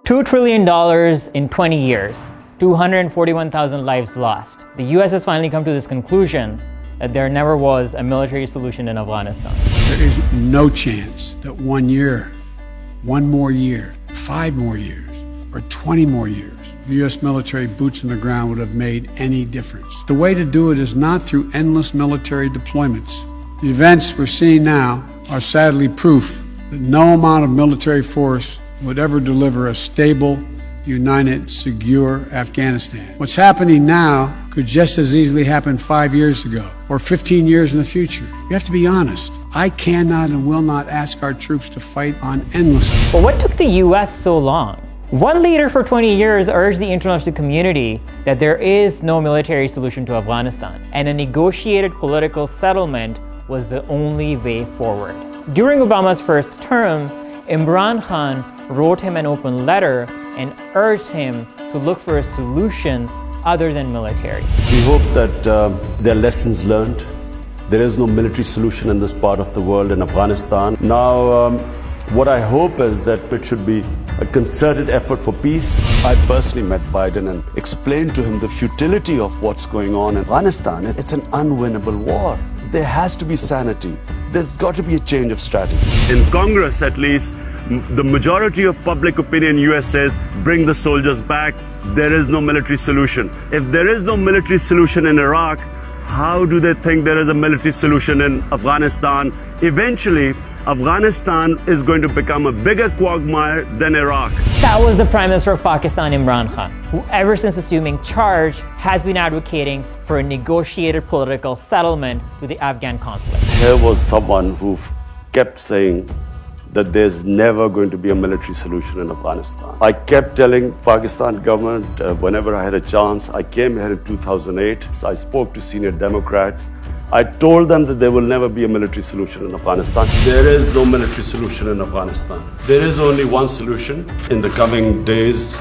$2 trillion in 20 years, 241,000 lives lost. The US has finally come to this conclusion that there never was a military solution in Afghanistan. There is no chance that 1 year, 1 more year, 5 more years, or 20 more years, the U.S. military boots on the ground would have made any difference. The way to do it is not through endless military deployments. The events we're seeing now are sadly proof that no amount of military force would ever deliver a stable, united, secure Afghanistan. What's happening now could just as easily happen 5 years ago or 15 years in the future. You have to be honest. I cannot and will not ask our troops to fight on endlessly. But what took the US so long? One leader for 20 years urged the international community that there is no military solution to Afghanistan, and a negotiated political settlement was the only way forward. During Obama's first term, Imran Khan wrote him an open letter and urged him to look for a solution other than military. We hope that there are lessons learned. There is no military solution in this part of the world, in Afghanistan. Now, what I hope is that it should be a concerted effort for peace. I personally met Biden and explained to him the futility of what's going on in Afghanistan. It's an unwinnable war. There has to be sanity. There's got to be a change of strategy. In Congress, at least, the majority of public opinion in US says, bring the soldiers back. There is no military solution. If there is no military solution in Iraq, how do they think there is a military solution in Afghanistan? Eventually, Afghanistan is going to become a bigger quagmire than Iraq. That was the Prime Minister of Pakistan, Imran Khan, who ever since assuming charge has been advocating for a negotiated political settlement to the Afghan conflict. Here was someone who kept saying that there's never going to be a military solution in Afghanistan. I kept telling Pakistan government whenever I had a chance. I came here in 2008. I spoke to senior Democrats. I told them that there will never be a military solution in Afghanistan. There is no military solution in Afghanistan. There is only one solution. In the coming days,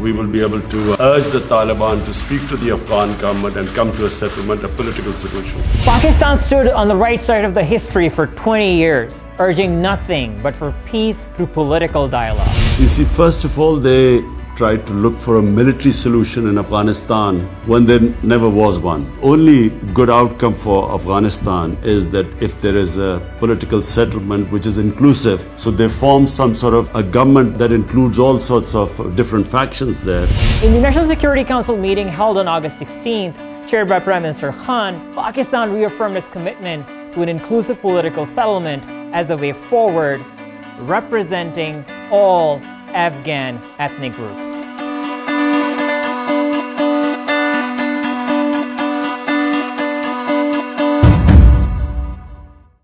we will be able to urge the Taliban to speak to the Afghan government and come to a settlement, a political solution. Pakistan stood on the right side of the history for 20 years, urging nothing but for peace through political dialogue. You see, first of all, they tried to look for a military solution in Afghanistan when there never was one. Only good outcome for Afghanistan is that if there is a political settlement which is inclusive, so they form some sort of a government that includes all sorts of different factions there. In the National Security Council meeting held on August 16th, chaired by Prime Minister Khan, Pakistan reaffirmed its commitment to an inclusive political settlement as a way forward, representing all Afghan ethnic groups.